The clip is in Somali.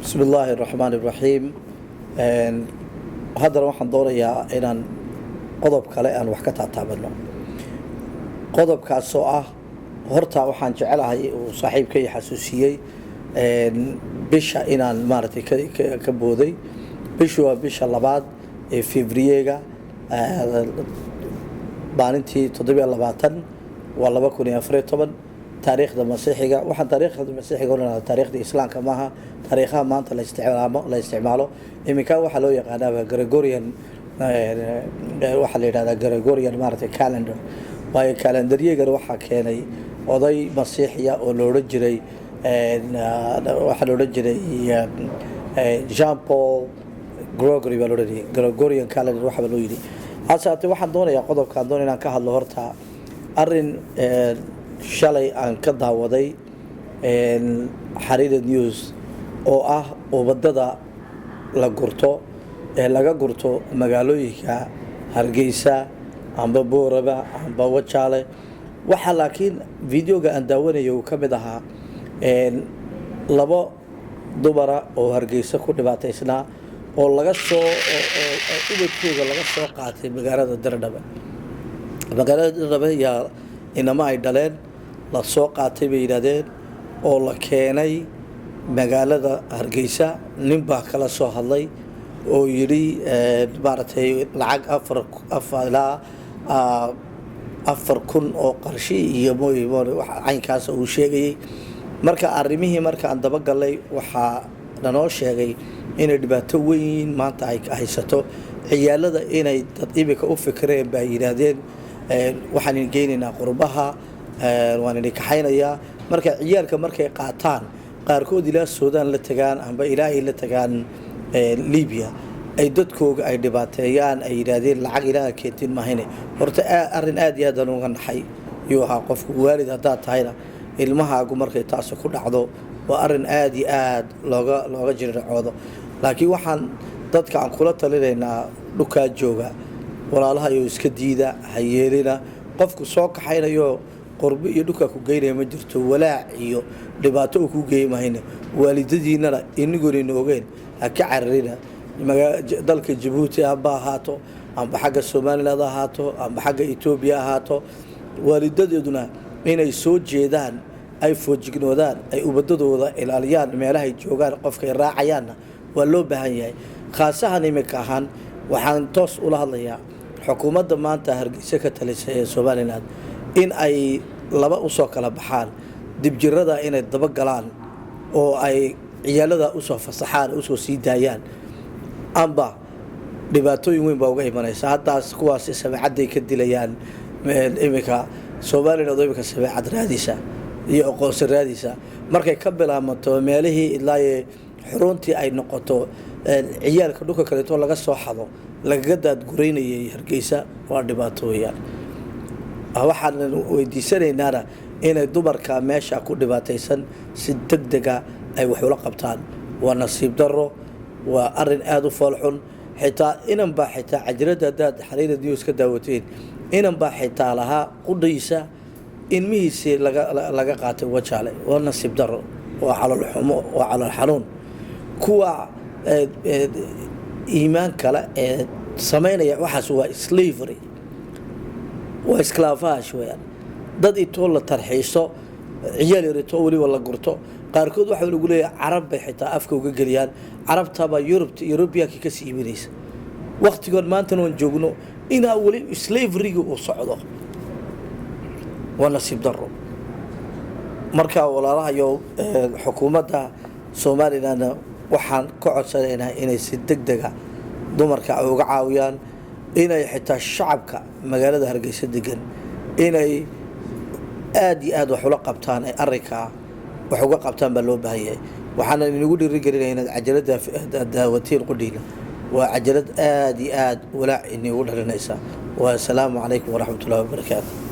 بسم الله الرحمن الرحيم. هذا waxaan doonayaa inaan qodob kale aan wax ka taataabano. Qodobkaas oo ah horta waxaan jecelahay oo saaxiibkay xasuusiyay bisha inaan maartay ka booday. Bishu waa bisha labaad ee Febraayo maalintii 27 waa 2014 taariikhda masiixiga waxaan taariikhda masiixiga oo taariikhda islaamka maaha taariikhaha maanta la isticmaalo iminka waxa loo yaqaanaa Gregorian waxa la yiraahdaa Gregorian maartay calendar waayo calendar-yaga waxa keenay oday masiixiya oo loo oran jiray waxa loo oran jiray Jean Paul Gregory Gregorian calendar waxa loo yiri asaate waxaan doonayaa qodobkaan doonayna inaan ka hadlo horta arin shalay aan ka daawaday xariirada news oo ah wadada la gurto ee laga gurto magaalooyinka Hargeysa amba Booraba amba Wajaale waxa laakiin videoga aan daawanayo uu kamid ahaa labo dumara oo Hargeysa ku dhibaataysnaa oo laga soo ubadkooda laga soo qaatay magaalada Daradhabe yaa inama ay dhaleen la soo qaatay bay yiraahdeen oo la keenay magaalada Hargeysa nin baa kala soo hadlay oo yiri maartay lacag 4,000 oo qarshi iyo wax aynkaas uu sheegay marka arrimihii marka aan daba galay waxa danoo sheegay inay dhibaato weyn maanta ay haysato ciyaalada inay dad ibika u fikreen baa yiraahdeen waxaan geynaynaa qurbaha waan idin kaxaynayaa marka ciyaalka markay qaataan qaarkood ilaa Suudaan la tagaan amba ilaahay la tagaan Liibiya ay dadkooga ay dhibaateeyaan ay yiraahdeen lacag ilaaha keentin maahine horta arin aad iyo aad uga naxay iyo ha qofku waalid hadaa tahayna ilmahaagu markay taas ku dhacdo waa arin aad iyo aad looga jiricoodo laakiin waxaan dadka aan kula talinaynaa dhuka jooga walaalaha iyo iska diida hayeelina qofku soo kaxaynayo qurbi iyo dhuka ku geynay ma jirto walaac iyo dhibaato ku geeymayna waalidadiina inagoo oogeen ka carrina dalka Djibouti aba haato amba xagga Soomaaliland haato amba xagga Ethiopia haato waalidadeeduna inay soo jeedaan ay foojignoodaan ay ubadadooda ilaaliyaan meelaha ay joogaan qofka ay raacayaan waa loo baahan yahay khaasahan imika ahaan waxaan toos u la hadlayaa xukuumadda maanta Hargeysa ka talisay ee Soomaaliland in ay laba u soo kala baxaan dibjirada inay daba galaan oo ay ciyaalada u soo fasaxaan u soo sii daayaan amba dhibaatooyin weyn baa uga imanaysa hadaas kuwaas sameecad ka dilayaan imika Soomaaliland oo imika sameecad raadisa iyo aqoonsi raadisa markay ka bilaabato meelihii ilaa xaruntii ay noqoto ciyaalka dhulka kale oo laga soo xado laga daad gureynayay Hargeysa waa dhibaato weeyaan waxaan weydiisanaynaa inay dumarka meesha ku dhibaataysan si degdega ay wax ula qabtaan waa nasiib daro waa arin aad u falxun xitaa inan baa xitaa ajrada dad xariirada news ka daawateen inan baa xitaa laha qudaysa in mihiisi laga qaatay Wajaale waa nasiib daro waa xalal xumo waa xalal xanuun kuwa iimaan kala ee sameynaya waxaas waa slavery waa esclavage weeyaan dad intoo la tarxiiso ciyaal yarito wali wala gurto qaarkood waxa lagu leeyahay carab bay xitaa afka uga galiyaan carabta ba European ka sii iibinaysa waqtigood maanta oo joogno ina wali slavery uu socdo waa nasiib daro marka walaalaha iyo xukuumadda Soomaaliland waxaan ka codsanaynaa inay si degdeg ah dumarka uga caawiyaan inay xitaa shacabka magaalada Hargeysa degan inay aad iyo aad wax ula qabtaan ay arrinka wax uga qabtaan baa loo baahan yahay waxaan inagu dhiirigelinaynaa cajalada daawatiin qudhiina waa cajalad aad iyo aad walaac inagu dhalinaysa wa salaamu calaykum wa rahmatullahi wa barakaatuh.